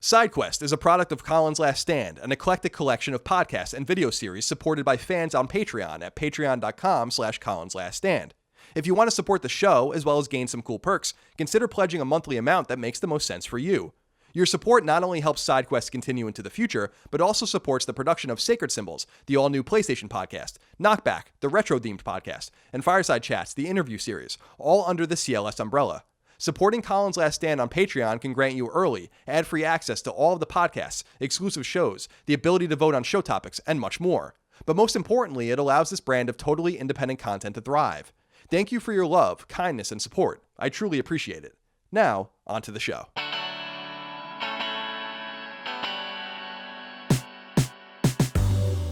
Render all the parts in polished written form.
SideQuest is a product of Colin's Last Stand, an eclectic collection of podcasts and video series supported by fans on Patreon at patreon.com/colinslaststand. If you want to support the show, as well as gain some cool perks, consider pledging a monthly amount that makes the most sense for you. Your support not only helps SideQuest continue into the future, but also supports the production of Sacred Symbols, the all-new PlayStation podcast, Knockback, the retro-themed podcast, and Fireside Chats, the interview series, all under the CLS umbrella. Supporting Colin's Last Stand on Patreon can grant you early, ad-free access to all of the podcasts, exclusive shows, the ability to vote on show topics, and much more. But most importantly, it allows this brand of totally independent content to thrive. Thank you for your love, kindness, and support. I truly appreciate it. Now, on to the show.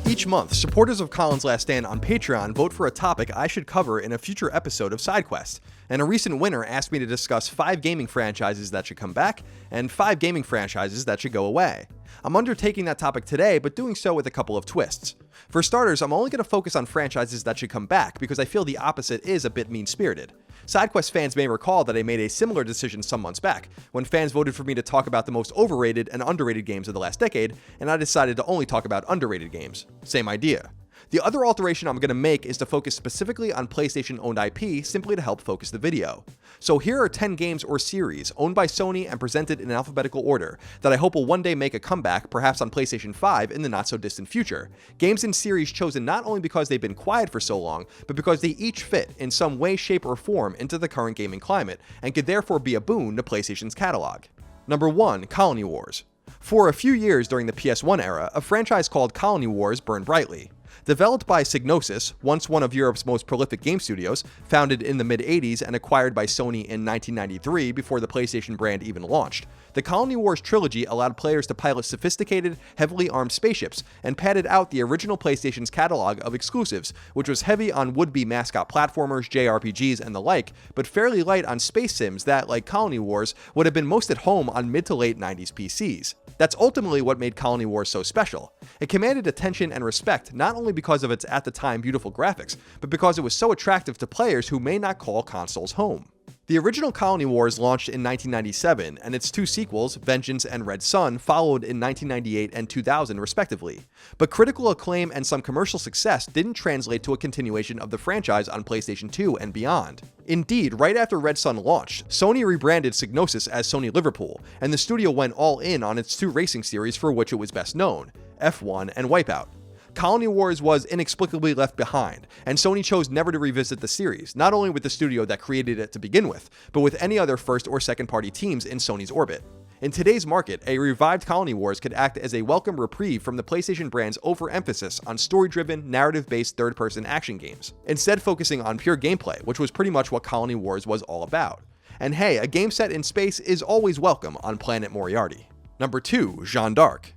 Each month, supporters of Colin's Last Stand on Patreon vote for a topic I should cover in a future episode of SideQuest, and a recent winner asked me to discuss 5 gaming franchises that should come back, and 5 gaming franchises that should go away. I'm undertaking that topic today, but doing so with a couple of twists. For starters, I'm only going to focus on franchises that should come back because I feel the opposite is a bit mean-spirited. SideQuest fans may recall that I made a similar decision some months back, when fans voted for me to talk about the most overrated and underrated games of the last decade, and I decided to only talk about underrated games. Same idea. The other alteration I'm going to make is to focus specifically on PlayStation-owned IP, simply to help focus the video. So here are 10 games or series owned by Sony and presented in alphabetical order that I hope will one day make a comeback, perhaps on PlayStation 5 in the not-so-distant future. Games and series chosen not only because they've been quiet for so long, but because they each fit in some way, shape, or form into the current gaming climate, and could therefore be a boon to PlayStation's catalog. Number 1. Colony Wars. For a few years during the PS1 era, a franchise called Colony Wars burned brightly. Developed by Psygnosis, once one of Europe's most prolific game studios, founded in the mid-80s and acquired by Sony in 1993 before the PlayStation brand even launched, the Colony Wars trilogy allowed players to pilot sophisticated, heavily armed spaceships and padded out the original PlayStation's catalog of exclusives, which was heavy on would-be mascot platformers, JRPGs, and the like, but fairly light on space sims that, like Colony Wars, would have been most at home on mid to late 90s PCs. That's ultimately what made Colony Wars so special. It commanded attention and respect not only because of its at the time beautiful graphics, but because it was so attractive to players who may not call consoles home. The original Colony Wars launched in 1997, and its 2 sequels, Vengeance and Red Sun, followed in 1998 and 2000 respectively. But critical acclaim and some commercial success didn't translate to a continuation of the franchise on PlayStation 2 and beyond. Indeed, right after Red Sun launched, Sony rebranded Psygnosis as Sony Liverpool, and the studio went all in on its 2 racing series for which it was best known, F1 and Wipeout. Colony Wars was inexplicably left behind, and Sony chose never to revisit the series, not only with the studio that created it to begin with, but with any other first or second party teams in Sony's orbit. In today's market, a revived Colony Wars could act as a welcome reprieve from the PlayStation brand's overemphasis on story-driven, narrative-based third-person action games, instead focusing on pure gameplay, which was pretty much what Colony Wars was all about. And hey, a game set in space is always welcome on Planet Moriarty. Number 2. Jeanne d'Arc.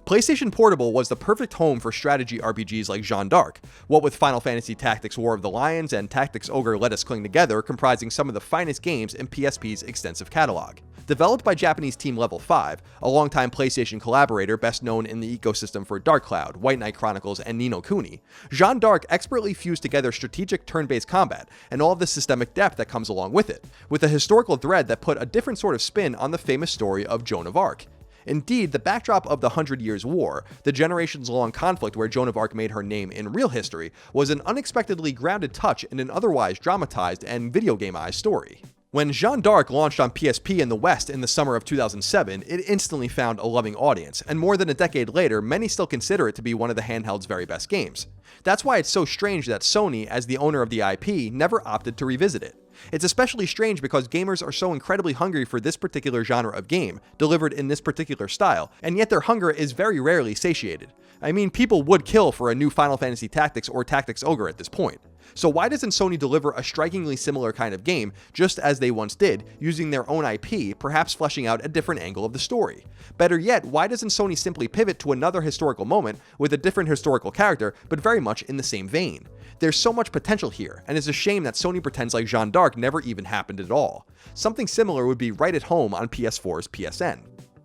PlayStation Portable was the perfect home for strategy RPGs like Jeanne d'Arc, what with Final Fantasy Tactics War of the Lions and Tactics Ogre Let Us Cling Together comprising some of the finest games in PSP's extensive catalog. Developed by Japanese team Level 5, a longtime PlayStation collaborator best known in the ecosystem for Dark Cloud, White Knight Chronicles, and Ni no Kuni, Jeanne d'Arc expertly fused together strategic turn-based combat and all of the systemic depth that comes along with it, with a historical thread that put a different sort of spin on the famous story of Joan of Arc. Indeed, the backdrop of the 100 Years' War, the generations-long conflict where Joan of Arc made her name in real history, was an unexpectedly grounded touch in an otherwise dramatized and video game-ized story. When Jeanne d'Arc launched on PSP in the West in the summer of 2007, it instantly found a loving audience, and more than a decade later, many still consider it to be one of the handheld's very best games. That's why it's so strange that Sony, as the owner of the IP, never opted to revisit it. It's especially strange because gamers are so incredibly hungry for this particular genre of game, delivered in this particular style, and yet their hunger is very rarely satiated. I mean, people would kill for a new Final Fantasy Tactics or Tactics Ogre at this point. So why doesn't Sony deliver a strikingly similar kind of game, just as they once did, using their own IP, perhaps fleshing out a different angle of the story? Better yet, why doesn't Sony simply pivot to another historical moment with a different historical character, but very much in the same vein? There's so much potential here, and it's a shame that Sony pretends like Jeanne d'Arc never even happened at all. Something similar would be right at home on PS4's PSN.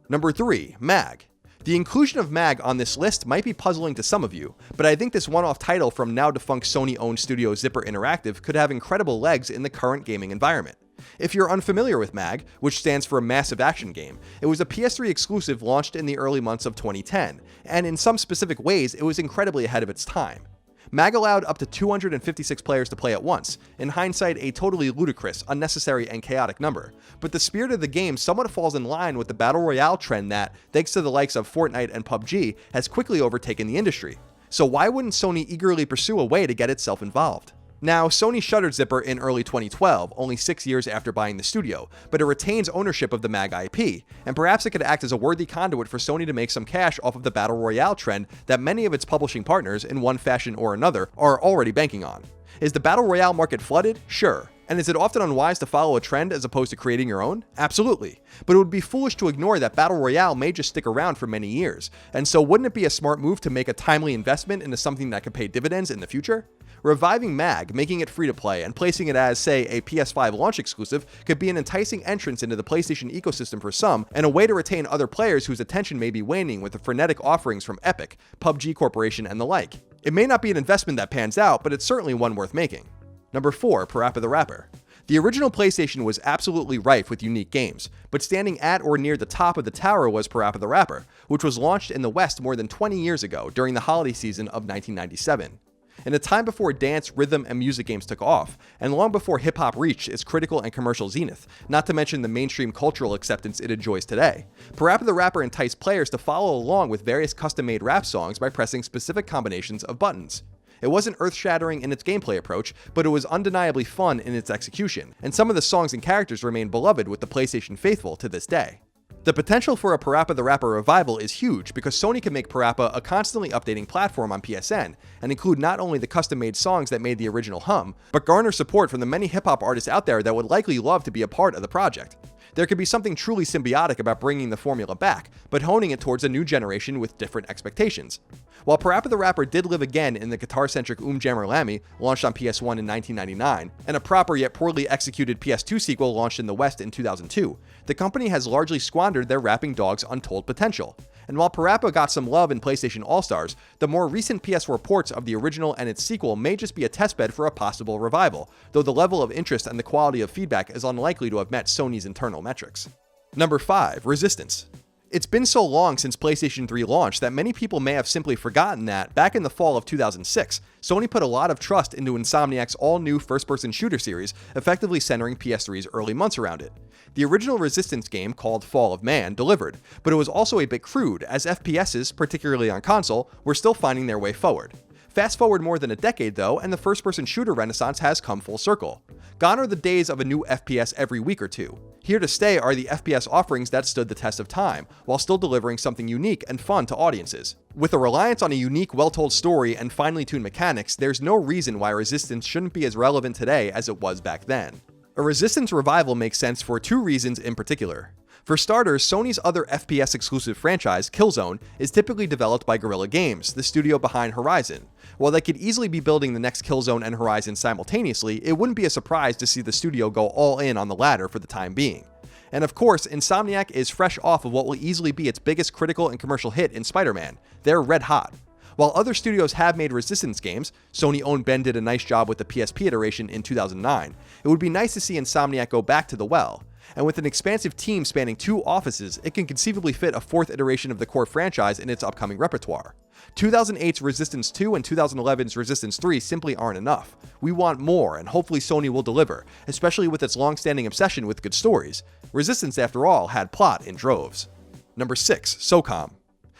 Number 3. MAG. The inclusion of MAG on this list might be puzzling to some of you, but I think this one-off title from now-defunct Sony-owned studio Zipper Interactive could have incredible legs in the current gaming environment. If you're unfamiliar with MAG, which stands for Massive Action Game, it was a PS3 exclusive launched in the early months of 2010, and in some specific ways, it was incredibly ahead of its time. MAG allowed up to 256 players to play at once, in hindsight a totally ludicrous, unnecessary, and chaotic number, but the spirit of the game somewhat falls in line with the Battle Royale trend that, thanks to the likes of Fortnite and PUBG, has quickly overtaken the industry. So why wouldn't Sony eagerly pursue a way to get itself involved? Now, Sony shuttered Zipper in early 2012, only 6 years after buying the studio, but it retains ownership of the MAG IP, and perhaps it could act as a worthy conduit for Sony to make some cash off of the Battle Royale trend that many of its publishing partners, in one fashion or another, are already banking on. Is the Battle Royale market flooded? Sure. And is it often unwise to follow a trend as opposed to creating your own? Absolutely. But it would be foolish to ignore that Battle Royale may just stick around for many years, and so wouldn't it be a smart move to make a timely investment into something that could pay dividends in the future? Reviving MAG, making it free to play, and placing it as, say, a PS5 launch exclusive could be an enticing entrance into the PlayStation ecosystem for some, and a way to retain other players whose attention may be waning with the frenetic offerings from Epic, PUBG Corporation, and the like. It may not be an investment that pans out, but it's certainly one worth making. Number 4, Parappa The Rapper. The original PlayStation was absolutely rife with unique games, but standing at or near the top of the tower was Parappa The Rapper, which was launched in the West more than 20 years ago during the holiday season of 1997. In a time before dance, rhythm, and music games took off, and long before hip-hop reached its critical and commercial zenith, not to mention the mainstream cultural acceptance it enjoys today, Parappa The Rapper enticed players to follow along with various custom-made rap songs by pressing specific combinations of buttons. It wasn't earth-shattering in its gameplay approach, but it was undeniably fun in its execution, and some of the songs and characters remain beloved with the PlayStation faithful to this day. The potential for a Parappa The Rapper revival is huge because Sony can make Parappa a constantly updating platform on PSN and include not only the custom-made songs that made the original hum, but garner support from the many hip-hop artists out there that would likely love to be a part of the project. There could be something truly symbiotic about bringing the formula back, but honing it towards a new generation with different expectations. While Parappa The Rapper did live again in the guitar-centric Jammer Lammy, launched on PS1 in 1999, and a proper yet poorly executed PS2 sequel launched in the West in 2002, the company has largely squandered their rapping dog's untold potential. And while Parappa got some love in PlayStation All-Stars, the more recent PS4 ports of the original and its sequel may just be a testbed for a possible revival, though the level of interest and the quality of feedback is unlikely to have met Sony's internal metrics. Number 5, Resistance. It's been so long since PlayStation 3 launched that many people may have simply forgotten that, back in the fall of 2006, Sony put a lot of trust into Insomniac's all-new first-person shooter series, effectively centering PS3's early months around it. The original Resistance game, called Fall of Man, delivered, but it was also a bit crude, as FPSs, particularly on console, were still finding their way forward. Fast forward more than a decade though, and the first-person shooter renaissance has come full circle. Gone are the days of a new FPS every week or two. Here to stay are the FPS offerings that stood the test of time, while still delivering something unique and fun to audiences. With a reliance on a unique, well-told story and finely tuned mechanics, there's no reason why Resistance shouldn't be as relevant today as it was back then. A Resistance revival makes sense for two reasons in particular. For starters, Sony's other FPS exclusive franchise, Killzone, is typically developed by Guerrilla Games, the studio behind Horizon. While they could easily be building the next Killzone and Horizon simultaneously, it wouldn't be a surprise to see the studio go all in on the latter for the time being. And of course, Insomniac is fresh off of what will easily be its biggest critical and commercial hit in Spider-Man. They're red hot. While other studios have made Resistance games, Sony-owned Ben did a nice job with the PSP iteration in 2009, it would be nice to see Insomniac go back to the well. And with an expansive team spanning 2 offices, it can conceivably fit a 4th iteration of the core franchise in its upcoming repertoire. 2008's Resistance 2 and 2011's Resistance 3 simply aren't enough. We want more, and hopefully Sony will deliver, especially with its long-standing obsession with good stories. Resistance, after all, had plot in droves. Number 6, SOCOM.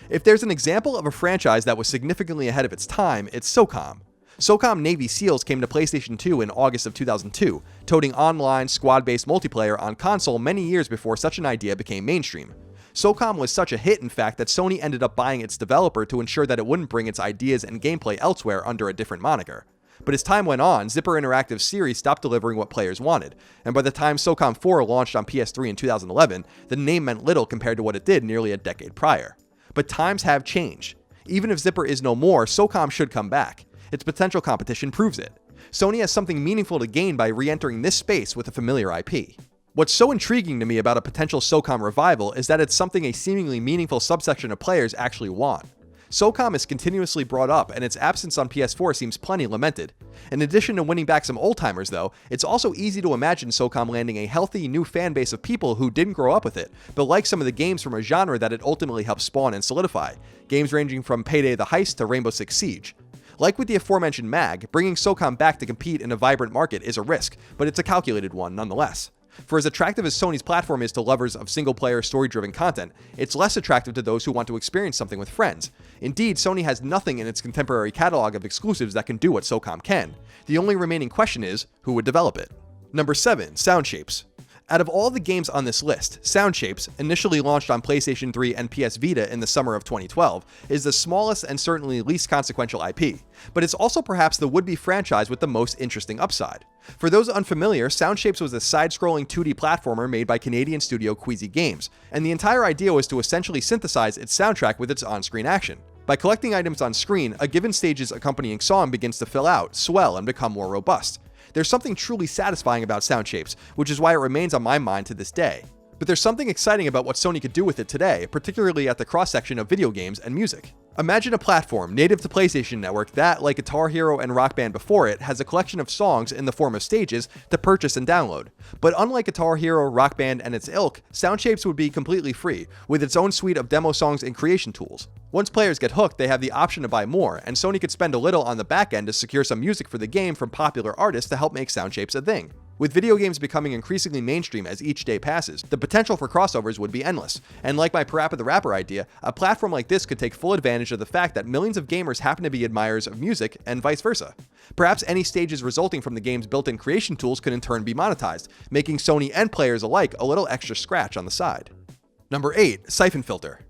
If there's an example of a franchise that was significantly ahead of its time, it's SOCOM. SOCOM Navy SEALs came to PlayStation 2 in August of 2002, toting online, squad-based multiplayer on console many years before such an idea became mainstream. SOCOM was such a hit, in fact, that Sony ended up buying its developer to ensure that it wouldn't bring its ideas and gameplay elsewhere under a different moniker. But as time went on, Zipper Interactive's series stopped delivering what players wanted, and by the time SOCOM 4 launched on PS3 in 2011, the name meant little compared to what it did nearly a decade prior. But times have changed. Even if Zipper is no more, SOCOM should come back. Its potential competition proves it. Sony has something meaningful to gain by re-entering this space with a familiar IP. What's so intriguing to me about a potential SOCOM revival is that it's something a seemingly meaningful subsection of players actually want. SOCOM is continuously brought up, and its absence on PS4 seems plenty lamented. In addition to winning back some old-timers though, it's also easy to imagine SOCOM landing a healthy new fan base of people who didn't grow up with it, but like some of the games from a genre that it ultimately helped spawn and solidify, games ranging from Payday the Heist to Rainbow Six Siege. Like with the aforementioned MAG, bringing SOCOM back to compete in a vibrant market is a risk, but it's a calculated one nonetheless. For as attractive as Sony's platform is to lovers of single-player, story-driven content, it's less attractive to those who want to experience something with friends. Indeed, Sony has nothing in its contemporary catalog of exclusives that can do what SOCOM can. The only remaining question is, who would develop it? Number 7. Sound Shapes. Out of all the games on this list, Sound Shapes, initially launched on PlayStation 3 and PS Vita in the summer of 2012, is the smallest and certainly least consequential IP, but it's also perhaps the would-be franchise with the most interesting upside. For those unfamiliar, Sound Shapes was a side-scrolling 2D platformer made by Canadian studio Queasy Games, and the entire idea was to essentially synthesize its soundtrack with its on-screen action. By collecting items on screen, a given stage's accompanying song begins to fill out, swell, and become more robust. There's something truly satisfying about Sound Shapes, which is why it remains on my mind to this day. But there's something exciting about what Sony could do with it today, particularly at the cross-section of video games and music. Imagine a platform native to PlayStation Network that, like Guitar Hero and Rock Band before it, has a collection of songs in the form of stages to purchase and download. But unlike Guitar Hero, Rock Band, and its ilk, Sound Shapes would be completely free, with its own suite of demo songs and creation tools. Once players get hooked, they have the option to buy more, and Sony could spend a little on the back end to secure some music for the game from popular artists to help make Sound Shapes a thing. With video games becoming increasingly mainstream as each day passes, the potential for crossovers would be endless, and like my Parappa the Rapper idea, a platform like this could take full advantage of the fact that millions of gamers happen to be admirers of music, and vice versa. Perhaps any stages resulting from the game's built-in creation tools could in turn be monetized, making Sony and players alike a little extra scratch on the side. Number 8. Syphon Filter.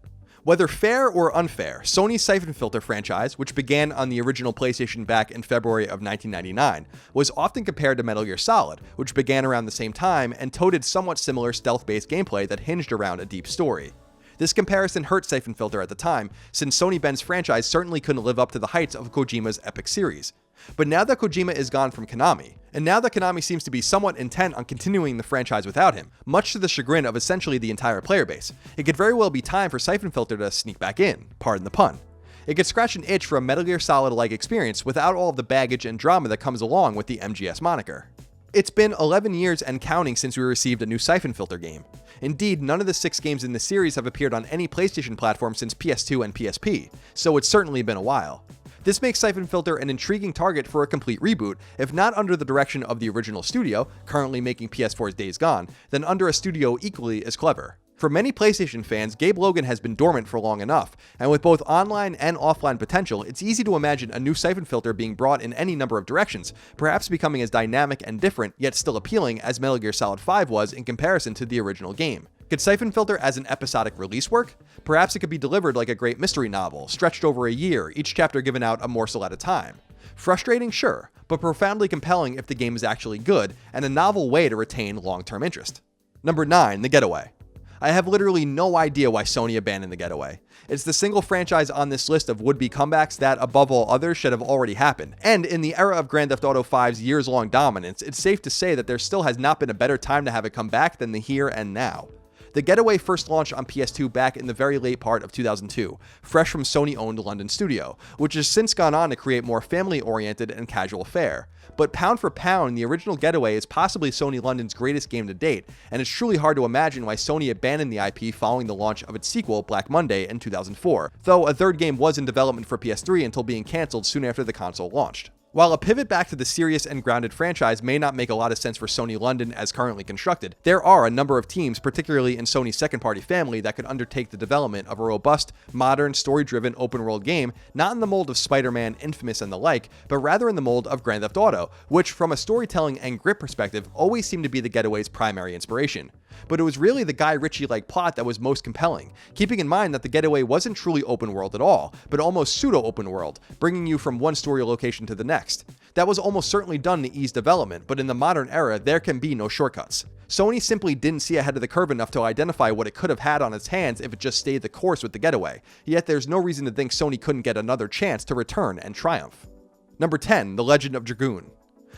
Whether fair or unfair, Sony's Syphon Filter franchise, which began on the original PlayStation back in February of 1999, was often compared to Metal Gear Solid, which began around the same time and toted somewhat similar stealth-based gameplay that hinged around a deep story. This comparison hurt Syphon Filter at the time, since Sony Ben's franchise certainly couldn't live up to the heights of Kojima's epic series. But now that Kojima is gone from Konami, and now that Konami seems to be somewhat intent on continuing the franchise without him, much to the chagrin of essentially the entire player base, it could very well be time for Syphon Filter to sneak back in, pardon the pun. It could scratch an itch for a Metal Gear Solid-like experience without all of the baggage and drama that comes along with the MGS moniker. It's been 11 years and counting since we received a new Syphon Filter game. Indeed, none of the 6 games in the series have appeared on any PlayStation platform since PS2 and PSP, so it's certainly been a while. This makes Syphon Filter an intriguing target for a complete reboot, if not under the direction of the original studio, currently making PS4's Days Gone, then under a studio equally as clever. For many PlayStation fans, Gabe Logan has been dormant for long enough, and with both online and offline potential, it's easy to imagine a new Syphon Filter being brought in any number of directions, perhaps becoming as dynamic and different, yet still appealing as Metal Gear Solid 5 was in comparison to the original game. Could Syphon Filter as an episodic release work? Perhaps it could be delivered like a great mystery novel, stretched over a year, each chapter given out a morsel at a time. Frustrating, sure, but profoundly compelling if the game is actually good, and a novel way to retain long-term interest. Number 9. The Getaway. I have literally no idea why Sony abandoned The Getaway. It's the single franchise on this list of would-be comebacks that, above all others, should have already happened. And in the era of Grand Theft Auto 5's years-long dominance, it's safe to say that there still has not been a better time to have it come back than the here and now. The Getaway first launched on PS2 back in the very late part of 2002, fresh from Sony-owned London studio, which has since gone on to create more family-oriented and casual fare. But pound for pound, the original Getaway is possibly Sony London's greatest game to date, and it's truly hard to imagine why Sony abandoned the IP following the launch of its sequel, Black Monday, in 2004, though a third game was in development for PS3 until being cancelled soon after the console launched. While a pivot back to the serious and grounded franchise may not make a lot of sense for Sony London as currently constructed, there are a number of teams, particularly in Sony's second-party family, that could undertake the development of a robust, modern, story-driven open-world game, not in the mold of Spider-Man, Infamous, and the like, but rather in the mold of Grand Theft Auto, which, from a storytelling and grip perspective, always seemed to be The Getaway's primary inspiration. But it was really the Guy Ritchie-like plot that was most compelling, keeping in mind that The Getaway wasn't truly open world at all, but almost pseudo-open world, bringing you from one story location to the next. That was almost certainly done to ease development, but in the modern era, there can be no shortcuts. Sony simply didn't see ahead of the curve enough to identify what it could have had on its hands if it just stayed the course with The Getaway, yet there's no reason to think Sony couldn't get another chance to return and triumph. Number 10. The Legend of Dragoon.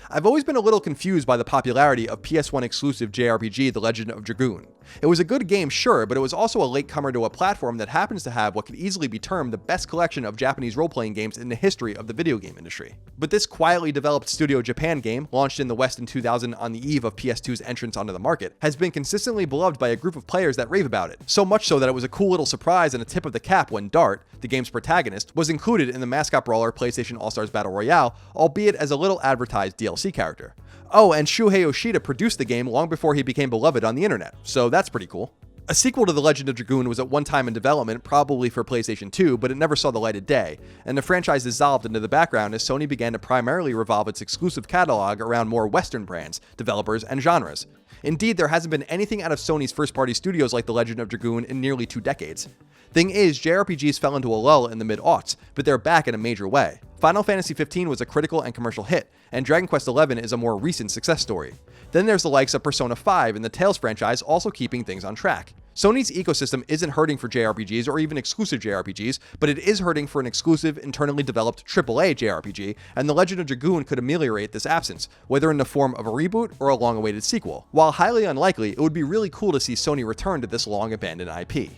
I've always been a little confused by the popularity of PS1 exclusive JRPG The Legend of Dragoon. It was a good game, sure, but it was also a latecomer to a platform that happens to have what could easily be termed the best collection of Japanese role-playing games in the history of the video game industry. But this quietly developed Studio Japan game, launched in the West in 2000 on the eve of PS2's entrance onto the market, has been consistently beloved by a group of players that rave about it, so much so that it was a cool little surprise and a tip of the cap when dArc, the game's protagonist, was included in the mascot brawler PlayStation All-Stars Battle Royale, albeit as a little advertised DLC character. Oh, and Shuhei Yoshida produced the game long before he became beloved on the internet, so that's pretty cool. A sequel to The Legend of Dragoon was at one time in development, probably for PlayStation 2, but it never saw the light of day, and the franchise dissolved into the background as Sony began to primarily revolve its exclusive catalog around more Western brands, developers, and genres. Indeed, there hasn't been anything out of Sony's first-party studios like The Legend of Dragoon in nearly 2 decades. Thing is, JRPGs fell into a lull in the mid-aughts, but they're back in a major way. Final Fantasy XV was a critical and commercial hit, and Dragon Quest XI is a more recent success story. Then there's the likes of Persona 5 and the Tales franchise also keeping things on track. Sony's ecosystem isn't hurting for JRPGs or even exclusive JRPGs, but it is hurting for an exclusive, internally developed AAA JRPG, and The Legend of Dragoon could ameliorate this absence, whether in the form of a reboot or a long-awaited sequel. While highly unlikely, it would be really cool to see Sony return to this long-abandoned IP.